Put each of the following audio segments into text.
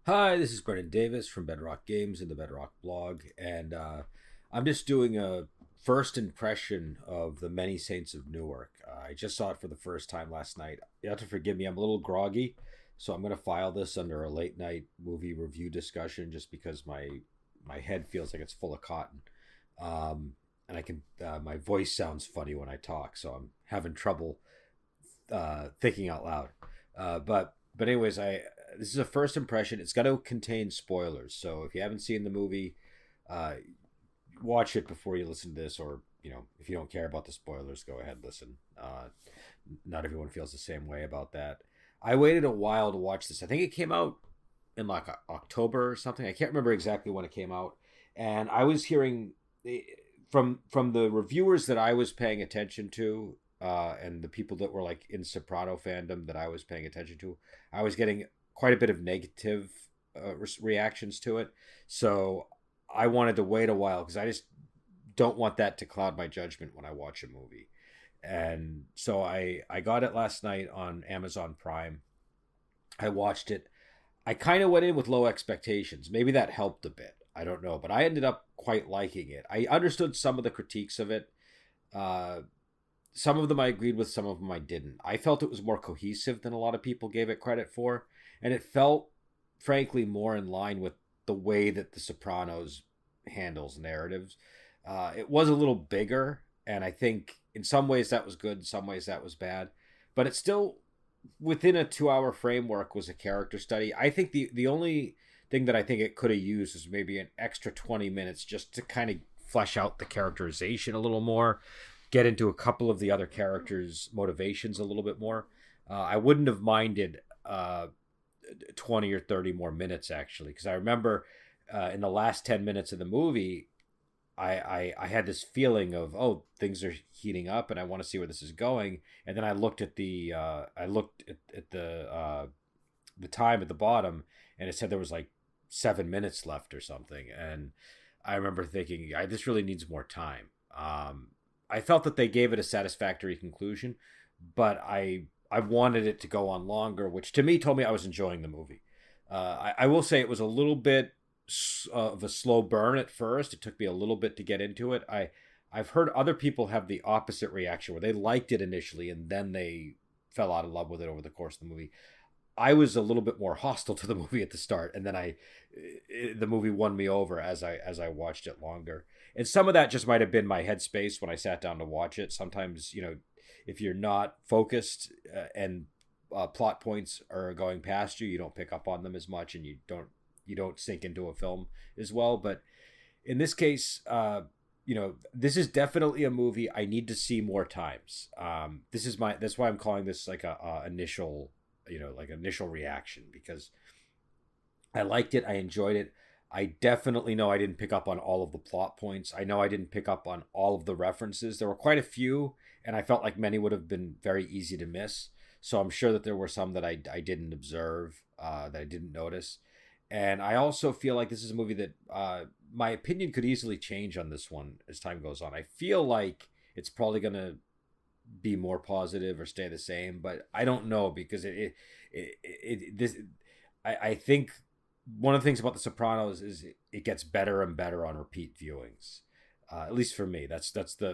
Hi, this is Brendan Davis from Bedrock Games and the Bedrock blog, and I'm just doing a first impression of the Many Saints of Newark. I just saw it for the first time last night. You have to forgive me, I'm a little groggy, so I'm going to file this under a late night movie review discussion just because my head feels like it's full of cotton, and I can my voice sounds funny when I talk, so I'm having trouble thinking out loud. But anyways, I this is a first impression. It's going to contain spoilers, so if you haven't seen the movie, uh, watch it before you listen to this, or if you don't care about the spoilers, go ahead listen. Not everyone feels the same way about that. I waited a while to watch this. I think it came out in like October or something. I can't remember exactly when it came out, and I was hearing from the reviewers that I was paying attention to, and the people that were like in Soprano fandom that I was paying attention to, I was getting quite a bit of negative reactions to it. So I wanted to wait a while because I just don't want that to cloud my judgment when I watch a movie. And so I got it last night on Amazon Prime. I watched it. I kind of went in with low expectations. Maybe that helped a bit. I don't know, but I ended up quite liking it. I understood some of the critiques of it. Uh, some of them I agreed with, some of them I didn't. I felt it was more cohesive than a lot of people gave it credit for, and it felt, frankly, more in line with the way that The Sopranos handles narratives. It was a little bigger, and I think in some ways that was good, in some ways that was bad, but it still, within a 2 hour framework, was a character study. I think the only thing that I think it could have used is maybe an extra 20 minutes just to kind of flesh out the characterization a little more, get into a couple of the other characters' motivations a little bit more. I wouldn't have minded 20 or 30 more minutes, actually, because I remember in the last 10 minutes of the movie, I had this feeling of, oh, things are heating up and I want to see where this is going. And then I looked at the time at the bottom, and it said there was like 7 minutes left or something. And I remember thinking, this really needs more time. I felt that they gave it a satisfactory conclusion, but I wanted it to go on longer, which to me told me I was enjoying the movie. I will say it was a little bit of a slow burn at first. It took me a little bit to get into it. I've heard other people have the opposite reaction where they liked it initially and then they fell out of love with it over the course of the movie. I was a little bit more hostile to the movie at the start, and then the movie won me over as I watched it longer. And some of that just might have been my headspace when I sat down to watch it. Sometimes, if you're not focused and plot points are going past you, you don't pick up on them as much, and you don't sink into a film as well. But in this case, this is definitely a movie I need to see more times. That's why I'm calling this like a initial initial reaction, because I liked it. I enjoyed it. I definitely know I didn't pick up on all of the plot points. I know I didn't pick up on all of the references. There were quite a few, and I felt like many would have been very easy to miss. So I'm sure that there were some that I didn't observe, that I didn't notice. And I also feel like this is a movie that my opinion could easily change on this one as time goes on. I feel like it's probably going to be more positive or stay the same, but I don't know, because I think one of the things about The Sopranos is it gets better and better on repeat viewings. At least for me, that's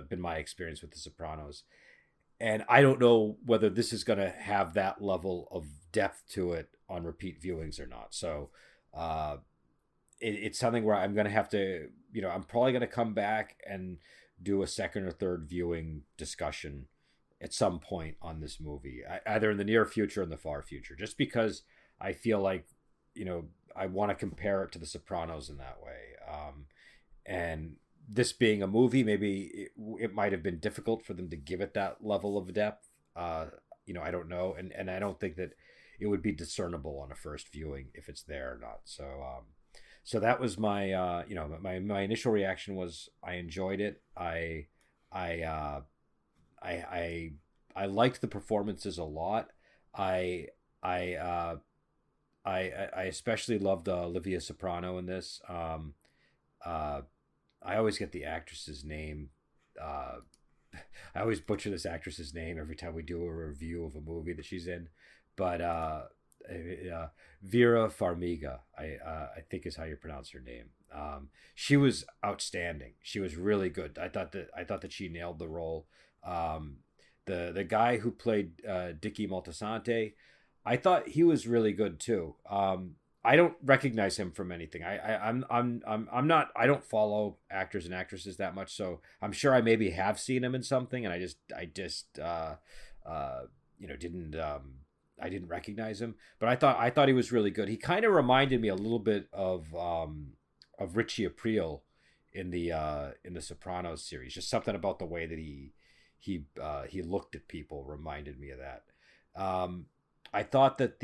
been my experience with The Sopranos, and I don't know whether this is going to have that level of depth to it on repeat viewings or not. So uh, it's something where I'm going to have to, I'm probably going to come back and do a second or third viewing discussion at some point on this movie, either in the near future or in the far future, just because I feel like, I want to compare it to The Sopranos in that way. And this being a movie, maybe it might have been difficult for them to give it that level of depth. I don't know. And I don't think that it would be discernible on a first viewing if it's there or not. So that was my initial reaction was I enjoyed it. I, I, I, I liked the performances a lot. I, I, uh, I especially loved Olivia Soprano in this. Uh, I always get the actress's name. Uh, I always butcher this actress's name every time we do a review of a movie that she's in. But Vera Farmiga, I think is how you pronounce her name. She was outstanding. She was really good. I thought that she nailed the role. Um, the guy who played Dicky Moltisanti, I thought he was really good too. I don't recognize him from anything. I'm not. I don't follow actors and actresses that much, so I'm sure I maybe have seen him in something, and didn't I didn't recognize him. But I thought he was really good. He kind of reminded me a little bit of Richie Aprile in the Sopranos series. Just something about the way that he looked at people reminded me of that. I thought that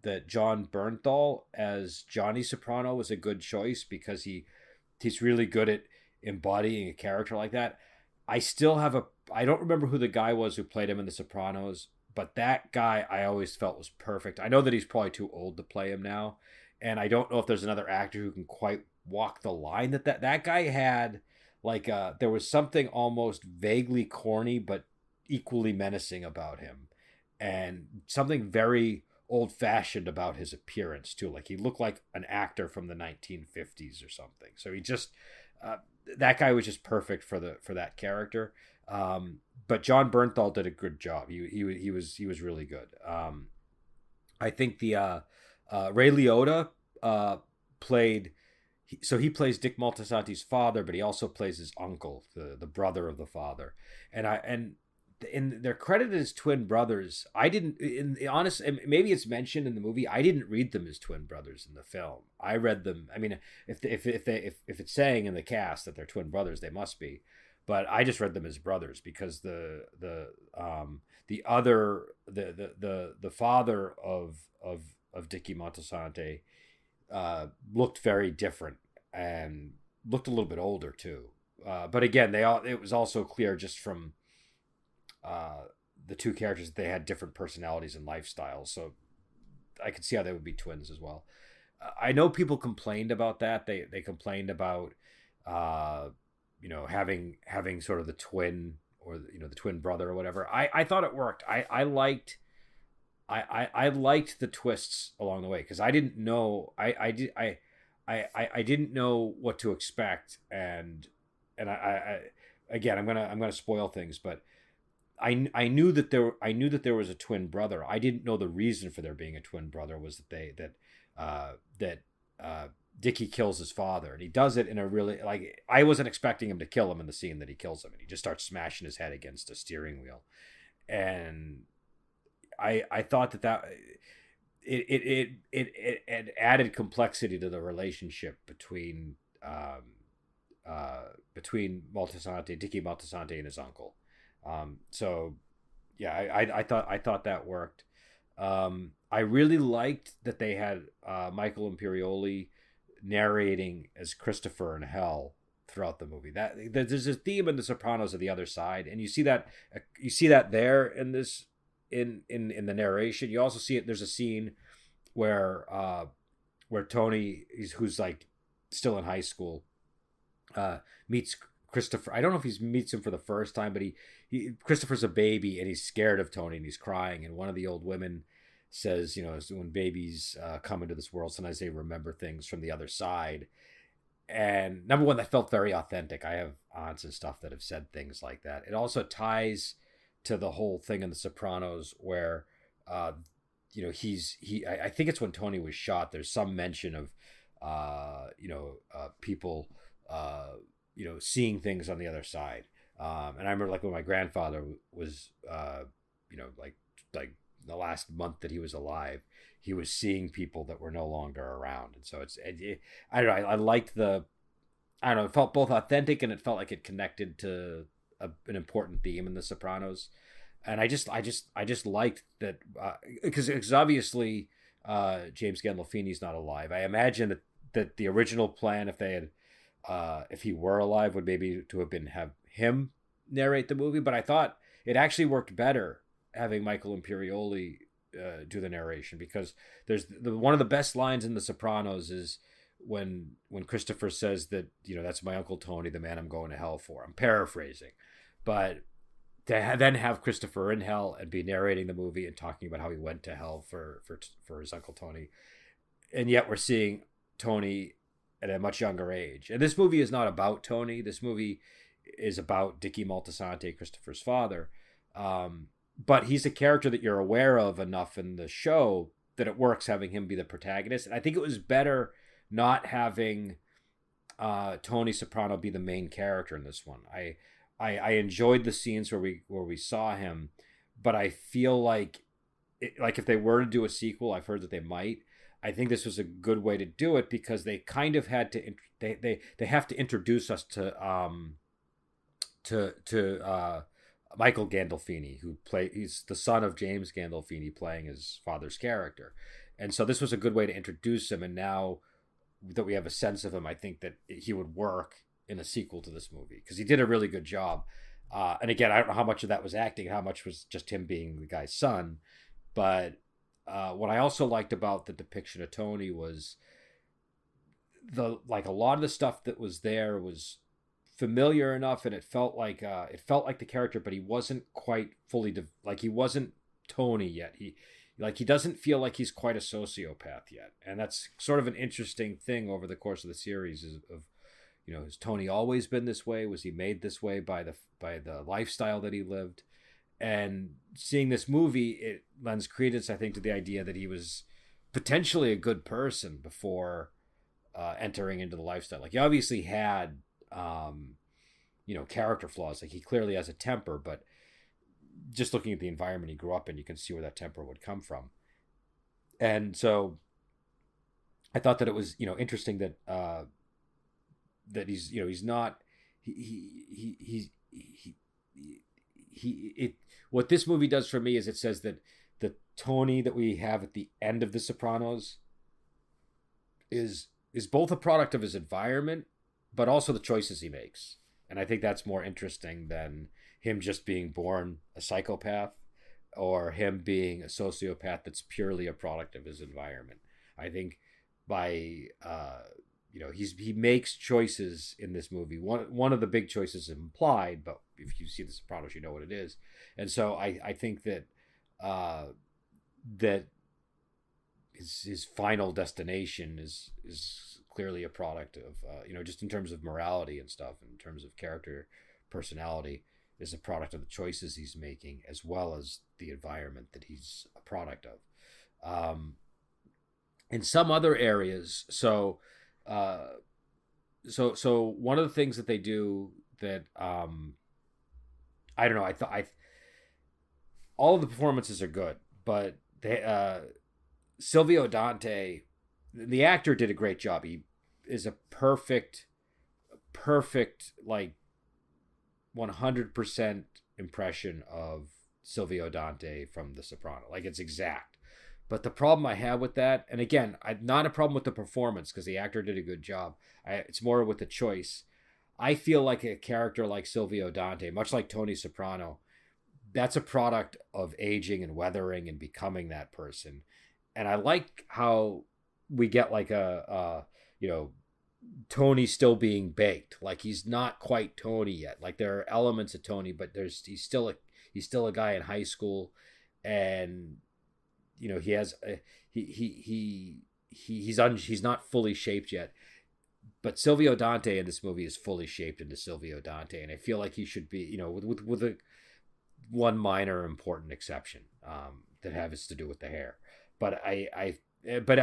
that John Bernthal as Johnny Soprano was a good choice because he's really good at embodying a character like that. I don't remember who the guy was who played him in The Sopranos, but that guy I always felt was perfect. I know that he's probably too old to play him now, and I don't know if there's another actor who can quite walk the line that guy had. Like there was something almost vaguely corny but equally menacing about him, and something very old fashioned about his appearance too. Like he looked like an actor from the 1950s or something. So he just uh, that guy was just perfect for that character. But John Bernthal did a good job. He was really good. I think the Ray Liotta played. So he plays Dick Moltisanti's father, but he also plays his uncle, the brother of the father. And in they're credited as twin brothers. I didn't, in the honest, maybe it's mentioned in the movie. I didn't read them as twin brothers in the film. I read them. I mean, if it's saying in the cast that they're twin brothers, they must be. But I just read them as brothers because the father of Dicky Moltisanti looked very different and looked a little bit older too. But again, it was also clear just from the two characters that they had different personalities and lifestyles. So I could see how they would be twins as well. I know people complained about that. They complained about having sort of the twin or the twin brother or whatever. I thought it worked. I liked the twists along the way because I didn't know I didn't know what to expect, and again I'm gonna spoil things, but I knew that there was a twin brother. I didn't know the reason for there being a twin brother was that Dickie kills his father, and he does it in a really, like, I wasn't expecting him to kill him in the scene that he kills him, and he just starts smashing his head against a steering wheel, and I thought that it added complexity to the relationship between Dickie Moltisanti and his uncle. So yeah, I thought that worked. I really liked that they had Michael Imperioli narrating as Christopher in hell throughout the movie. That there's a theme in The Sopranos of the other side, and you see that there in this in the narration. You also see it. There's a scene where Tony, who's like still in high school, meets Christopher. I don't know if he meets him for the first time, but Christopher's a baby and he's scared of Tony and he's crying. And one of the old women says, when babies come into this world, sometimes they remember things from the other side. And number one, that felt very authentic. I have aunts and stuff that have said things like that. It also ties to the whole thing in The Sopranos where, I think it's when Tony was shot. There's some mention of, people, seeing things on the other side. And I remember like when my grandfather was, like the last month that he was alive, he was seeing people that were no longer around. And so I don't know. I liked it felt both authentic and it felt like it connected to an important theme in The Sopranos. And I just liked that because obviously James Gandolfini's not alive. I imagine that the original plan, if he were alive, would maybe to have him narrate the movie. But I thought it actually worked better having Michael Imperioli do the narration, because there's one of the best lines in The Sopranos is when Christopher says that, that's my Uncle Tony, the man I'm going to hell for. I'm paraphrasing, but then have Christopher in hell and be narrating the movie and talking about how he went to hell for his uncle Tony, and yet we're seeing Tony at a much younger age. And this movie is not about Tony. This movie is about Dickie Moltisanti, Christopher's father. But he's a character that you're aware of enough in the show that it works having him be the protagonist. And I think it was better not having Tony Soprano be the main character in this one. I enjoyed the scenes where we saw him, but I feel like if they were to do a sequel, I've heard that they might. I think this was a good way to do it because they kind of had to they have to introduce us to Michael Gandolfini, he's the son of James Gandolfini playing his father's character. And so this was a good way to introduce him, and now that we have a sense of him, I think that he would work in a sequel to this movie because he did a really good job. And again, I don't know how much of that was acting, how much was just him being the guy's son, but what I also liked about the depiction of Tony was a lot of the stuff that was there was familiar enough, and it felt like the character, but he wasn't quite fully he wasn't Tony yet. He doesn't feel like he's quite a sociopath yet, and that's sort of an interesting thing over the course of the series. Has Tony always been this way? Was he made this way by the lifestyle that he lived? And seeing this movie, it lends credence, I think, to the idea that he was potentially a good person before entering into the lifestyle. Like, he obviously had, character flaws. Like, he clearly has a temper, but just looking at the environment he grew up in, you can see where that temper would come from. And so I thought that it was, interesting that that he's not what this movie does for me is it says that the Tony that we have at the end of The Sopranos is both a product of his environment, but also the choices he makes. And I think that's more interesting than him just being born a psychopath or him being a sociopath that's purely a product of his environment. I think by he makes choices in this movie. One of the big choices is implied, but if you see The Sopranos, you know what it is. And so I think that that his final destination is clearly a product of just in terms of morality and stuff, in terms of character, personality, is a product of the choices he's making as well as the environment that he's a product of. In some other areas, so one of the things that they do that I don't know, all of the performances are good, but Silvio Dante, the actor, did a great job. He is a perfect 100% impression of Silvio Dante from The Soprano. Like, it's exact. But the problem I have with that, and again, not a problem with the performance because the actor did a good job. It's more with the choice. I feel like a character like Silvio Dante, much like Tony Soprano, that's a product of aging and weathering and becoming that person. And I like how we get like Tony still being baked. Like, he's not quite Tony yet. Like, there are elements of Tony, but he's still a guy in high school, and he has he's not fully shaped yet. But Silvio Dante in this movie is fully shaped into Silvio Dante, and I feel like he should be, with a one minor important exception that has to do with the hair. But I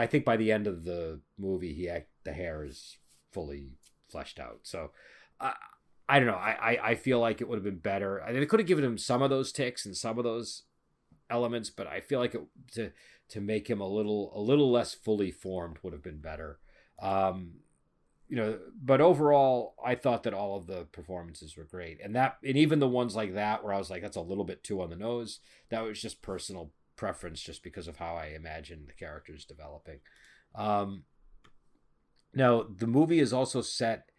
think by the end of the movie, the hair is fully fleshed out. So I don't know. I feel like it would have been better. I mean, they could have given him some of those ticks and some of those elements, but I feel like to make him a little less fully formed would have been better. But overall, I thought that all of the performances were great, and even the ones like that where I was like, that's a little bit too on the nose. That was just personal preference, just because of how I imagine the characters developing. Now, the movie is also set.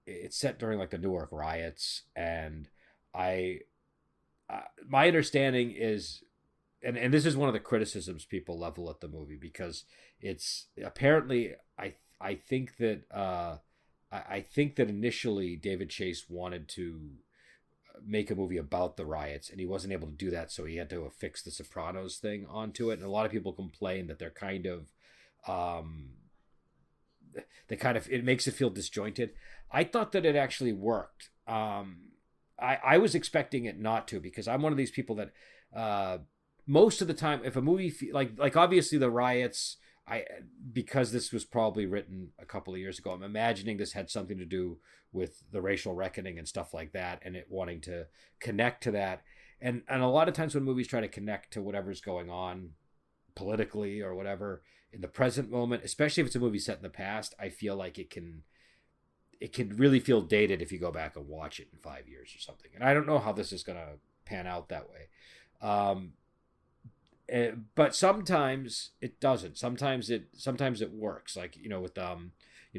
It's set during like the Newark riots, and my understanding is, and this is one of the criticisms people level at the movie, because it's apparently I think that initially David Chase wanted to make a movie about the riots, and he wasn't able to do that, so he had to affix the Sopranos thing onto it. And a lot of people complain that they're kind of, um, it makes it feel disjointed. I thought that it actually worked. I was expecting it not to, because I'm one of these people that most of the time, if a movie like obviously the riots, because this was probably written a couple of years ago, I'm imagining this had something to do with the racial reckoning and stuff like that, and it wanting to connect to that. And a lot of times when movies try to connect to whatever's going on politically or whatever in the present moment, especially if it's a movie set in the past, I feel like it can really feel dated if you go back and watch it in 5 years or something. And I don't know how this is going to pan out that way. But sometimes it doesn't. Sometimes it works. Like, with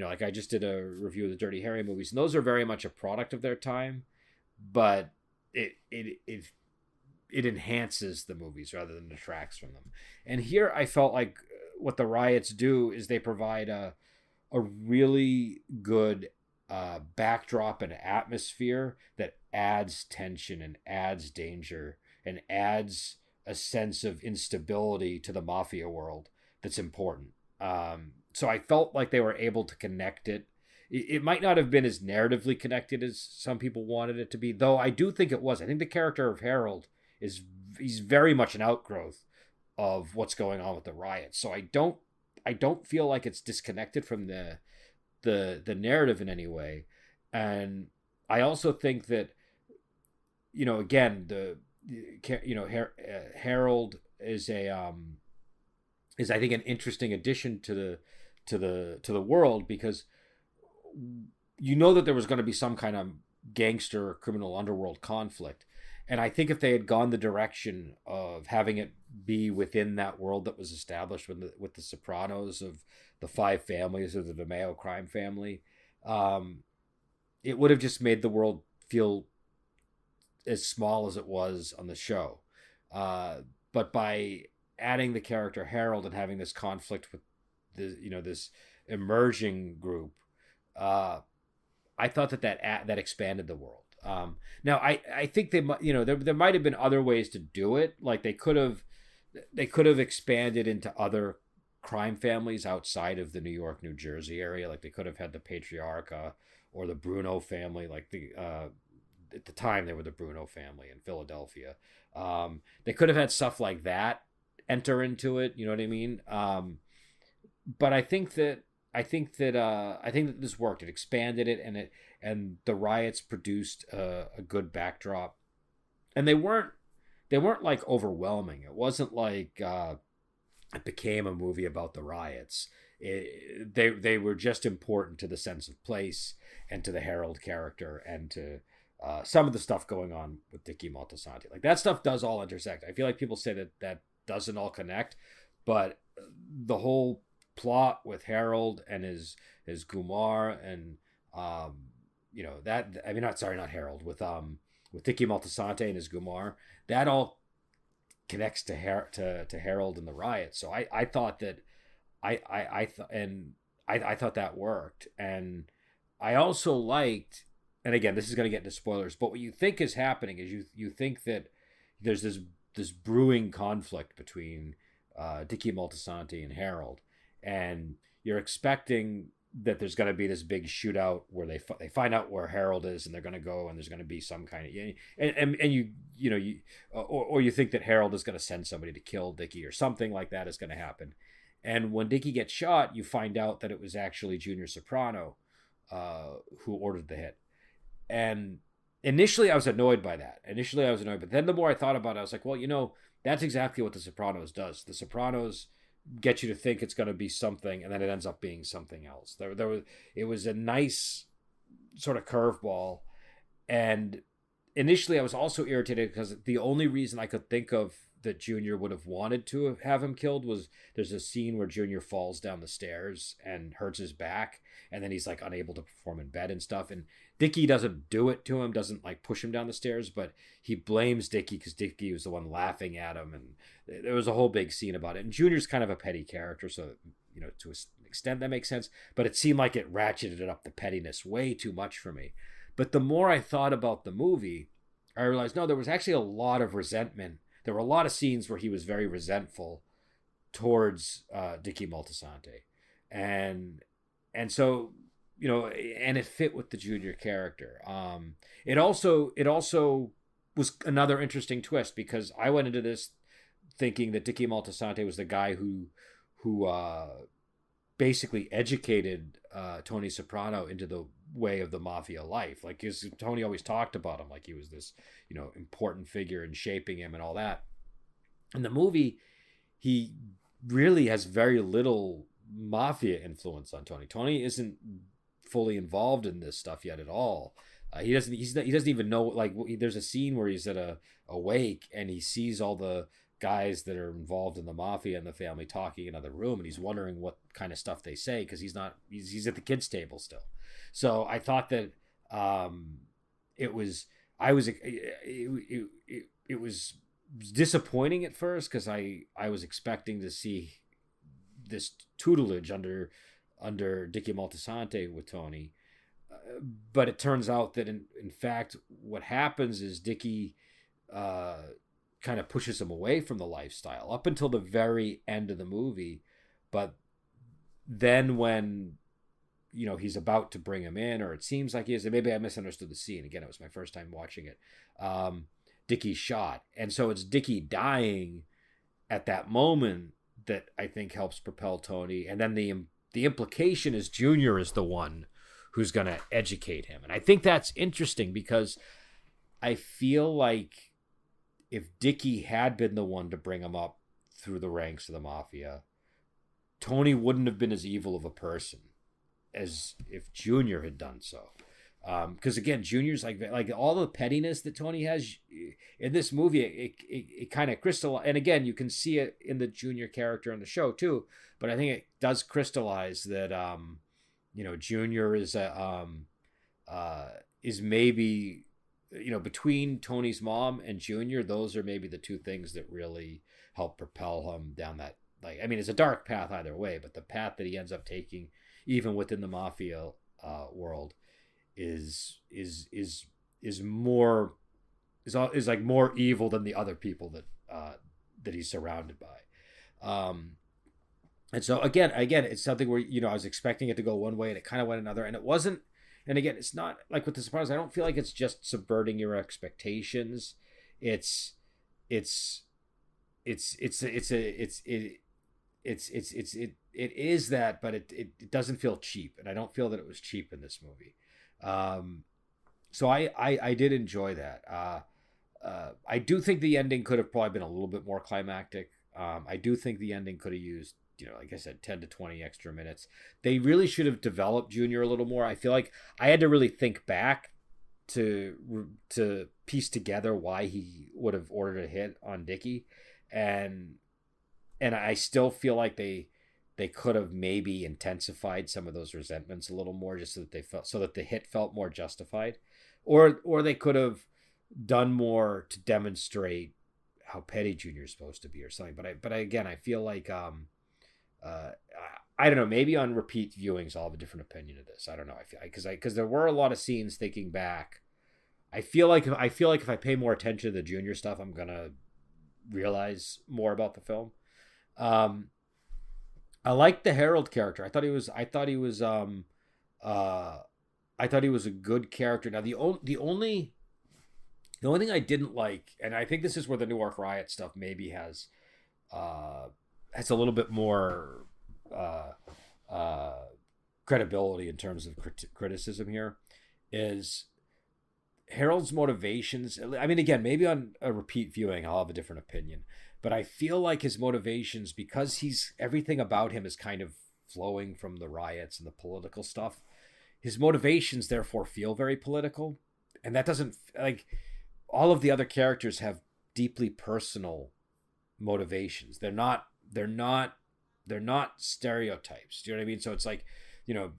like I just did a review of the Dirty Harry movies, and those are very much a product of their time, but it enhances the movies rather than detracts from them. And here I felt like what the riots do is they provide a really good backdrop and atmosphere that adds tension and adds danger and adds a sense of instability to the mafia world that's important. So I felt like they were able to connect it. It might not have been as narratively connected as some people wanted it to be, though I do think it was. I think the character of Harold he's very much an outgrowth of what's going on with the riots. So I don't feel like it's disconnected from the narrative in any way. And I also think that, again, Harold is I think an interesting addition to the world, because that there was going to be some kind of gangster or criminal underworld conflict. And I think if they had gone the direction of having it be within that world that was established with the Sopranos, of the five families of the DeMeo crime family, it would have just made the world feel as small as it was on the show. But by adding the character Harold and having this conflict with this emerging group, I thought that expanded the world. Now I think there might have been other ways to do it. Like they could have expanded into other crime families outside of the New York, New Jersey area. Like they could have had the Patriarcha or the Bruno family. Like at the time they were the Bruno family in Philadelphia. They could have had stuff like that enter into it. You know what I mean? But I think that this worked. It expanded it, and the riots produced a good backdrop, and they weren't like overwhelming. It wasn't like it became a movie about the riots. They were just important to the sense of place and to the Harold character and to some of the stuff going on with Dickie Moltisanti. Like that stuff does all intersect. I feel like people say that doesn't all connect, but the whole plot with Harold and his Gumar and not Harold, with Dickie Moltisanti and his Gumar, that all connects to Harold and the riot. So I thought that I thought that worked. And I also liked, and again, this is going to get into spoilers, but what you think is happening is you think that there's this brewing conflict between Dickie Moltisanti and Harold, and you're expecting that there's going to be this big shootout where they find out where Harold is, and they're going to go, and there's going to be some kind of you think that Harold is going to send somebody to kill Dickie, or something like that is going to happen. And when Dickie gets shot, you find out that it was actually Junior Soprano who ordered the hit. And initially I was annoyed by that. But then the more I thought about it, I was like, well, that's exactly what The Sopranos does. The Sopranos get you to think it's going to be something, and then it ends up being something else. It was a nice sort of curveball. And initially I was also irritated because the only reason I could think of that Junior would have wanted to have him killed was there's a scene where Junior falls down the stairs and hurts his back, and then he's like unable to perform in bed and stuff. And Dickie doesn't do it to him, doesn't like push him down the stairs, but he blames Dickie because Dickie was the one laughing at him, and there was a whole big scene about it. And Junior's kind of a petty character, so to an extent that makes sense, but it seemed like it ratcheted up the pettiness way too much for me. But the more I thought about the movie, I realized no, there was actually a lot of resentment. There were a lot of scenes where he was very resentful towards Dicky Moltisanti, and so and it fit with the Junior character. It also was another interesting twist because I went into this thinking that Dicky Moltisanti was the guy who basically educated Tony Soprano into the way of the mafia life. Like Tony always talked about him like he was this important figure in shaping him and all that. In the movie, he really has very little mafia influence on Tony. Tony isn't fully involved in this stuff yet at all. He doesn't. He doesn't even know. Like, there's a scene where he's at a wake and he sees all the guys that are involved in the mafia and the family talking in another room, and he's wondering what kind of stuff they say because he's not. He's at the kids' table still. So I thought that it was. I was. It was disappointing at first because I was expecting to see this tutelage under Dicky Moltisanti with Tony, but it turns out that in fact what happens is Dicky kind of pushes him away from the lifestyle up until the very end of the movie, but then when he's about to bring him in, or it seems like he is, and maybe I misunderstood the scene again, it was my first time watching it, Dicky's shot, and so it's Dicky dying at that moment that I think helps propel Tony, and then the implication is Junior is the one who's going to educate him. And I think that's interesting because I feel like if Dicky had been the one to bring him up through the ranks of the mafia, Tony wouldn't have been as evil of a person as if Junior had done so. Because again, Junior's like all the pettiness that Tony has in this movie, it kind of crystallizes. And again, you can see it in the Junior character in the show too. But I think it does crystallize that Junior is maybe between Tony's mom and Junior, those are maybe the two things that really help propel him down that. Like, I mean, it's a dark path either way, but the path that he ends up taking, even within the mafia world, is more like more evil than the other people that he's surrounded by. And so again, it's something where I was expecting it to go one way and it kind of went another, and it wasn't. And again, it's not like with The Sopranos. I don't feel like it's just subverting your expectations. It is that, but it doesn't feel cheap, and I don't feel that it was cheap in this movie. So I did enjoy that. I do think the ending could have probably been a little bit more climactic. I do think the ending could have used, like I said, 10 to 20 extra minutes. They really should have developed Junior a little more. I feel like I had to really think back to piece together why he would have ordered a hit on Dicky, and I still feel like they could have maybe intensified some of those resentments a little more, just so that the hit felt more justified, or they could have done more to demonstrate how petty Junior's supposed to be or something. But again, I feel like I don't know. Maybe on repeat viewings, I'll have a different opinion of this. I don't know. Because there were a lot of scenes thinking back. I feel like if I pay more attention to the Junior stuff, I'm gonna realize more about the film. I liked the Harold character. I thought he was a good character. Now the only thing I didn't like, and I think this is where the Newark riot stuff maybe has a little bit more credibility in terms of criticism here, is Harold's motivations. I mean, again, maybe on a repeat viewing, I'll have a different opinion. But I feel like his motivations, because everything about him is kind of flowing from the riots and the political stuff, his motivations therefore feel very political. And that doesn't, like, all of the other characters have deeply personal motivations. They're not stereotypes. Do you know what I mean? So it's like,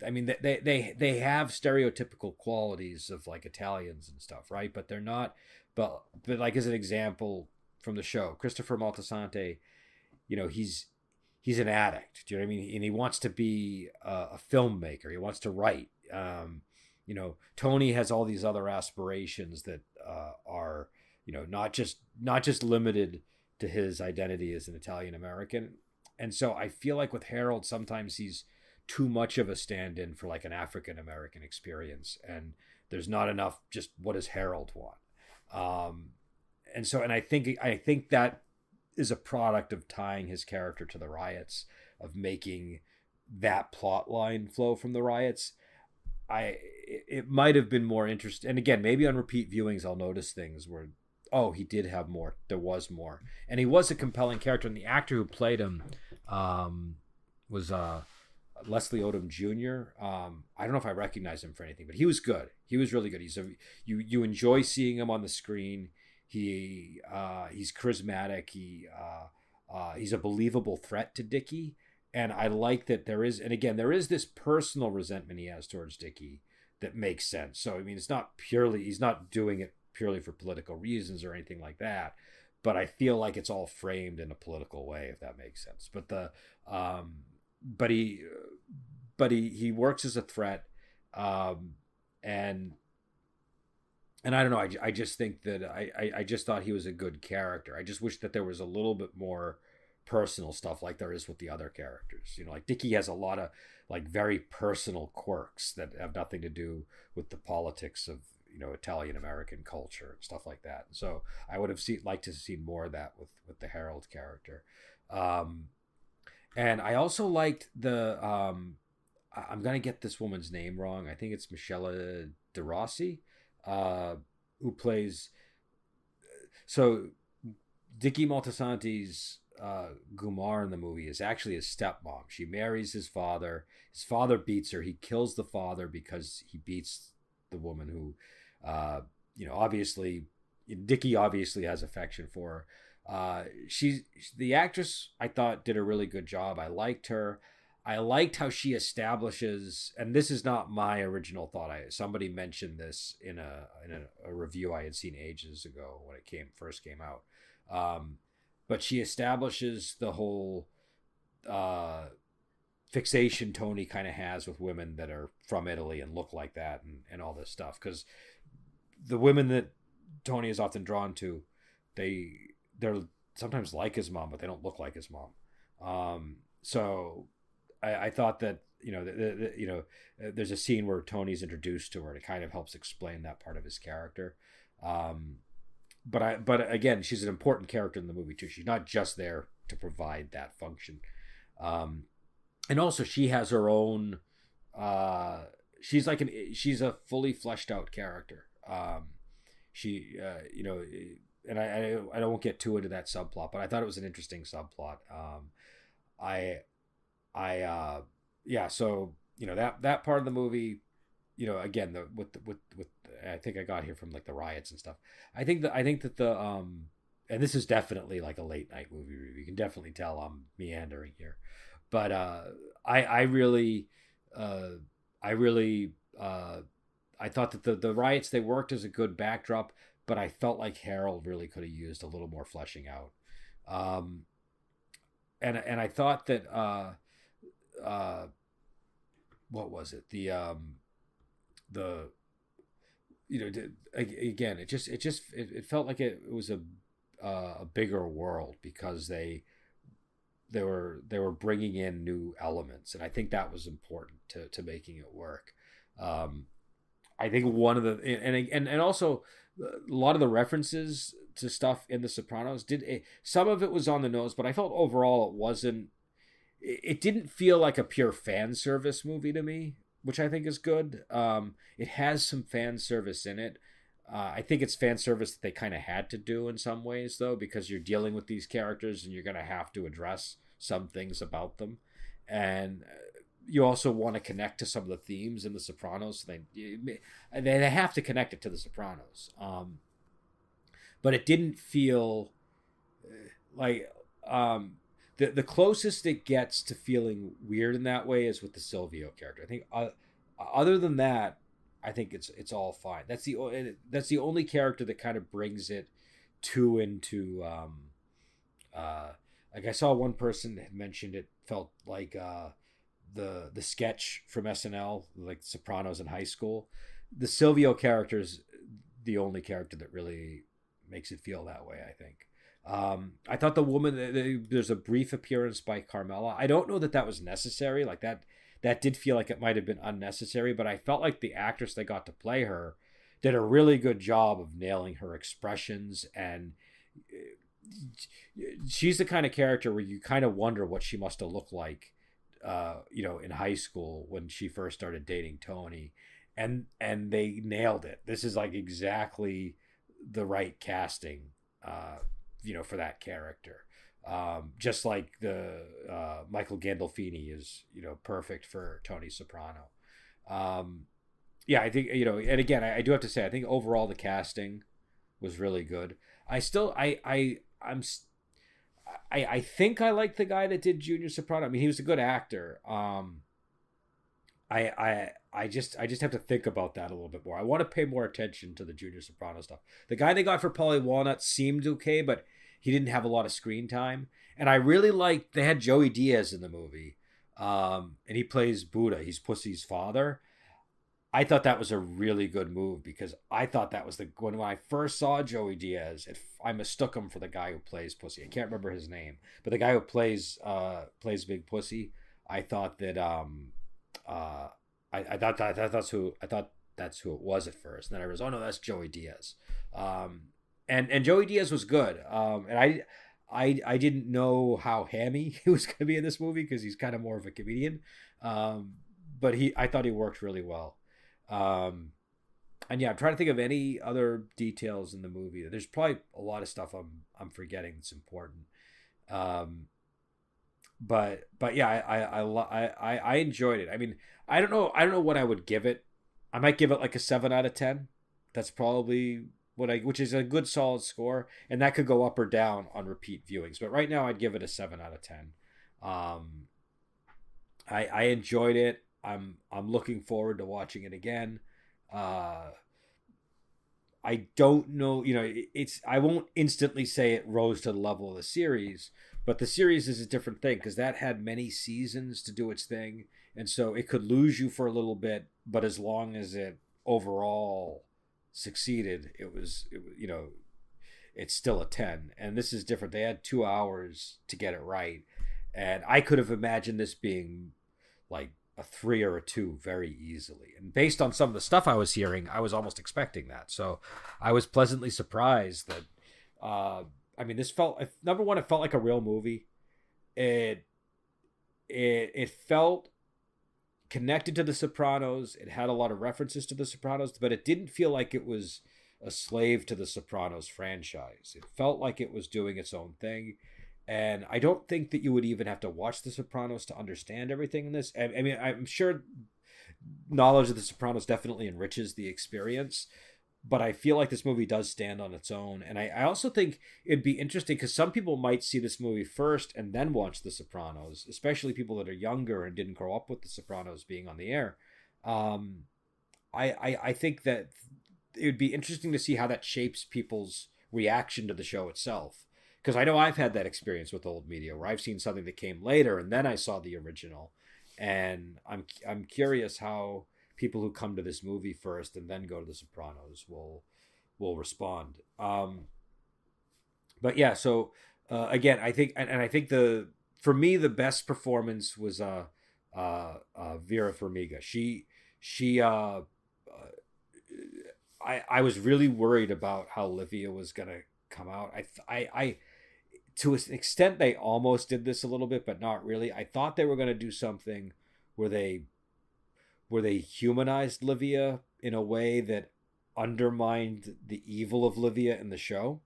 I mean, they have stereotypical qualities of like Italians and stuff, right? But they're not, but like, as an example from the show, Christopher Moltisanti, he's an addict. Do you know what I mean? And he wants to be a filmmaker. He wants to write. Tony has all these other aspirations that are not just limited to his identity as an Italian American. And so I feel like with Harold, sometimes he's too much of a stand-in for like an African American experience, and there's not enough. Just what does Harold want? Um, and I think that is a product of tying his character to the riots, of making that plot line flow from the riots. I It might have been more interesting. And again, maybe on repeat viewings, I'll notice things where, oh, he did have more. There was more, and he was a compelling character. And the actor who played him was Leslie Odom Jr. I don't know if I recognize him for anything, but he was good. He was really good. You enjoy seeing him on the screen. He's charismatic. He's a believable threat to Dickie, and I like that there is this personal resentment he has towards Dickie that makes sense. So I mean, he's not doing it purely for political reasons or anything like that, but I feel like it's all framed in a political way, if that makes sense. But he works as a threat, um, and I don't know. I just think that I just thought he was a good character. I just wish that there was a little bit more personal stuff like there is with the other characters. Like Dickie has a lot of like very personal quirks that have nothing to do with the politics of Italian American culture and stuff like that. So I would have liked to see more of that with the Harold character. Um, and I also liked I'm gonna get this woman's name wrong. I think it's Michelle De Rossi, uh, who plays. So Dickie Moltisanti's Gumar in the movie is actually his stepmom. She marries his father. His father beats her. He kills the father because he beats the woman who, obviously, Dickie obviously has affection for her. She's the actress. I thought did a really good job. I liked her. I liked how she establishes, and this is not my original thought. Somebody mentioned this in a review I had seen ages ago when it first came out. Um, but she establishes the whole fixation Tony kind of has with women that are from Italy and look like that, and all this stuff. Because the women that Tony is often drawn to, they're sometimes like his mom, but they don't look like his mom. So I thought that there's a scene where Tony's introduced to her, and it kind of helps explain that part of his character. Um, but again, she's an important character in the movie too. She's not just there to provide that function. Um, and also she has her own. She's she's a fully fleshed out character. She and I won't get too into that subplot, but I thought it was an interesting subplot. I yeah, so that part of the movie, again, with I think I got here from like the riots and stuff. I think that the and this is definitely like a late night movie review. You can definitely tell I'm meandering here, but I really I really I thought that the riots, they worked as a good backdrop, but I felt like Harold really could have used a little more fleshing out. Um, and I thought that uh, what was it? The again, it felt like it was a bigger world, because they were bringing in new elements, and I think that was important to making it work. Um, I think one of the and also a lot of the references to stuff in The Sopranos some of it was on the nose, but I felt overall it wasn't. It didn't feel like a pure fan service movie to me, which I think is good. It has some fan service in it. I think it's fan service that they kind of had to do in some ways, though, because you're dealing with these characters and you're going to have to address some things about them. And you also want to connect to some of the themes in The Sopranos. They have to connect it to The Sopranos. But it didn't feel like the closest it gets to feeling weird in that way is with the Silvio character. I think other than that, I think it's all fine. That's the only character that kind of brings it into like I saw one person had mentioned it felt like the sketch from SNL, like Sopranos in high school. the Silvio character's the only character that really makes it feel that way, I think. I thought the woman, there's a brief appearance by Carmela. I don't know that that was necessary. Like that did feel like it might have been unnecessary, but I felt like the actress that got to play her did a really good job of nailing her expressions. And she's the kind of character where you kind of wonder what she must have looked like, in high school when she first started dating Tony, and they nailed it. This is like exactly the right casting, for that character. Just like the Michael Gandolfini is, perfect for Tony Soprano. Yeah, I think, and again, I do have to say, I think overall the casting was really good. I still, I think I like the guy that did Junior Soprano. I mean, he was a good actor. I just have to think about that a little bit more. I want to pay more attention to the Junior Soprano stuff. The guy they got for Polly Walnut seemed okay, but he didn't have a lot of screen time. And I really liked, they had Joey Diaz in the movie, and he plays Buddha. He's Pussy's father. I thought that was a really good move because I thought that was when I first saw Joey Diaz, I mistook him for the guy who plays Pussy. I can't remember his name, but the guy who plays Big Pussy. I thought that I thought that's who it was at first. And then I realized, oh no, that's Joey Diaz. And Joey Diaz was good. And I didn't know how hammy he was going to be in this movie because he's kind of more of a comedian. But I thought he worked really well. And yeah, I'm trying to think of any other details in the movie. There's probably a lot of stuff I'm forgetting that's important. But yeah, I enjoyed it. I mean, I don't know what I would give it. I might give it like a 7 out of 10. That's probably which is a good solid score, and that could go up or down on repeat viewings. But right now, I'd give it a 7 out of 10. I enjoyed it. I'm looking forward to watching it again. I don't know, I won't instantly say it rose to the level of the series, but the series is a different thing because that had many seasons to do its thing, and so it could lose you for a little bit, but as long as it overall succeeded, it's still a 10. And this is different. They had 2 hours to get it right, and I could have imagined this being like a 3 or a 2 very easily. And based on some of the stuff I was hearing, I was almost expecting that. So I was pleasantly surprised that, this felt, number one, it felt like a real movie. It felt connected to The Sopranos. It had a lot of references to The Sopranos, but it didn't feel like it was a slave to The Sopranos franchise. It felt like it was doing its own thing. And I don't think that you would even have to watch The Sopranos to understand everything in this. I mean, I'm sure knowledge of The Sopranos definitely enriches the experience, but I feel like this movie does stand on its own. And I also think it'd be interesting because some people might see this movie first and then watch The Sopranos, especially people that are younger and didn't grow up with The Sopranos being on the air. I think that it would be interesting to see how that shapes people's reaction to the show itself. Because I know I've had that experience with old media where I've seen something that came later and then I saw the original, and I'm curious how people who come to this movie first and then go to The Sopranos will respond. But yeah, so again, I think I think for me the best performance was Vera Farmiga. I was really worried about how Livia was gonna come out. I to an extent, they almost did this a little bit, but not really. I thought they were going to do something where they humanized Livia in a way that undermined the evil of Livia in the show.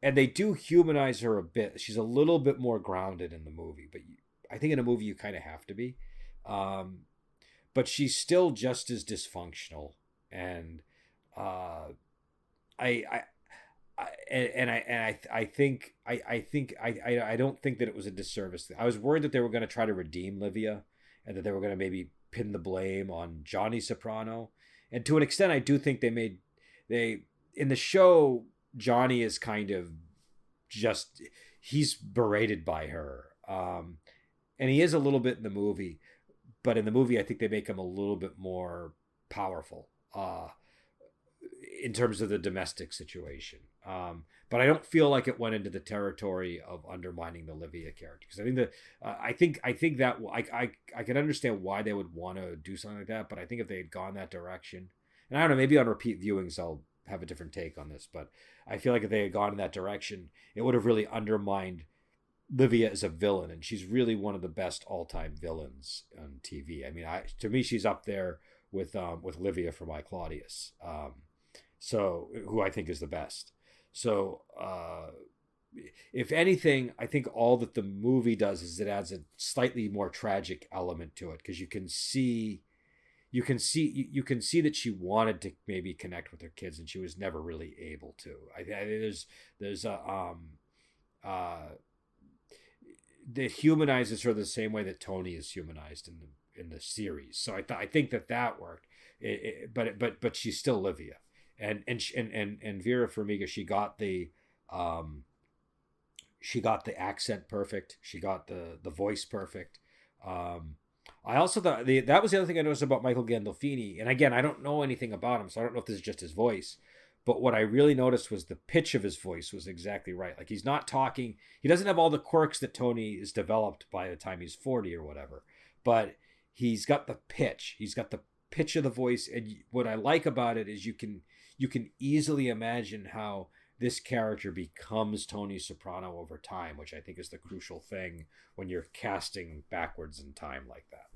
And they do humanize her a bit. She's a little bit more grounded in the movie, but I think in a movie you kind of have to be. But she's still just as dysfunctional, and I don't think that it was a disservice. I was worried that they were going to try to redeem Livia, and that they were going to maybe pin the blame on Johnny Soprano. And to an extent, I do think in the show, Johnny is kind of he's berated by her. And he is a little bit in the movie, but in the movie, I think they make him a little bit more powerful. uh, in terms of the domestic situation. But I don't feel like it went into the territory of undermining the Livia character, because I think that I think that I can understand why they would want to do something like that. But I think if they had gone that direction, and I don't know, maybe on repeat viewings I'll have a different take on this, but I feel like if they had gone in that direction, it would have really undermined Livia as a villain, and she's really one of the best all-time villains on TV. I mean, to me, she's up there with Livia from I Claudius, so who I think is the best. So, if anything, I think all that the movie does is it adds a slightly more tragic element to it, because you can see that she wanted to maybe connect with her kids, and she was never really able to. There's a that humanizes her the same way that Tony is humanized in the series. So I think that worked. But she's still Livia, and Vera Farmiga, she got the accent perfect. She got the voice perfect. I also thought that was the other thing I noticed about Michael Gandolfini. And again, I don't know anything about him, so I don't know if this is just his voice. But what I really noticed was the pitch of his voice was exactly right. Like, he's not talking. He doesn't have all the quirks that Tony is developed by the time he's 40 or whatever. But he's got the pitch. He's got the pitch of the voice. And what I like about it is you can easily imagine how this character becomes Tony Soprano over time, which I think is the crucial thing when you're casting backwards in time like that.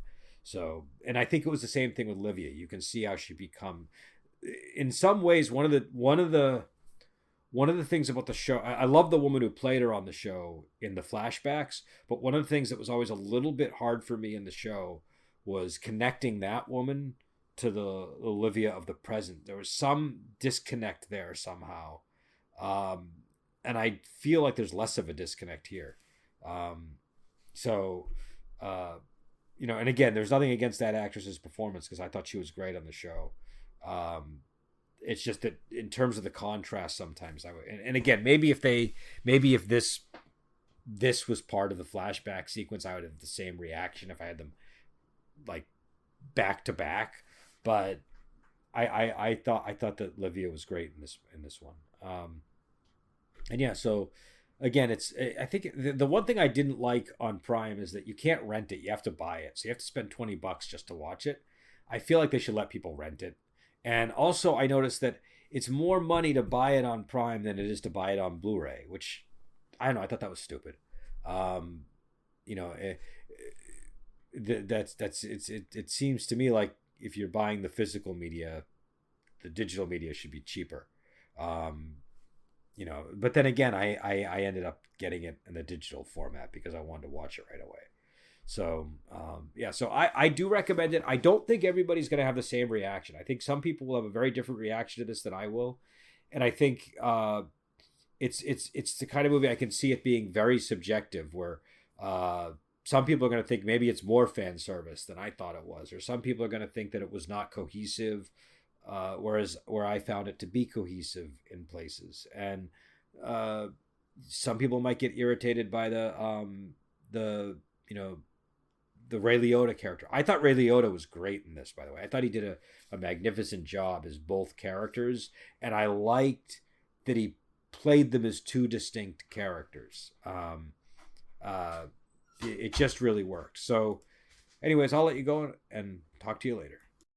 So, and I think it was the same thing with Livia. You can see how she become, in some ways, one of the things about the show. I love the woman who played her on the show in the flashbacks, but one of the things that was always a little bit hard for me in the show was connecting that woman to the Olivia of the present. There was some disconnect there somehow. And I feel like there's less of a disconnect here. And again, there's nothing against that actress's performance, because I thought she was great on the show. It's just that in terms of the contrast, sometimes I would, and again, maybe if this was part of the flashback sequence, I would have the same reaction if I had them like back to back. But I thought that Livia was great in this one. And yeah, so again, I think the one thing I didn't like on Prime is that you can't rent it; you have to buy it. So you have to spend $20 just to watch it. I feel like they should let people rent it. And also, I noticed that it's more money to buy it on Prime than it is to buy it on Blu-ray, which I don't know. I thought that was stupid. It seems to me like if you're buying the physical media, the digital media should be cheaper. But then again, I ended up getting it in the digital format because I wanted to watch it right away. So, so I do recommend it. I don't think everybody's going to have the same reaction. I think some people will have a very different reaction to this than I will. And I think it's the kind of movie I can see it being very subjective, where some people are going to think maybe it's more fan service than I thought it was, or some people are going to think that it was not cohesive, whereas where I found it to be cohesive in places. And some people might get irritated by the Ray Liotta character. I thought Ray Liotta was great in this, by the way. I thought he did a magnificent job as both characters, and I liked that he played them as two distinct characters. It just really worked. So anyways, I'll let you go and talk to you later.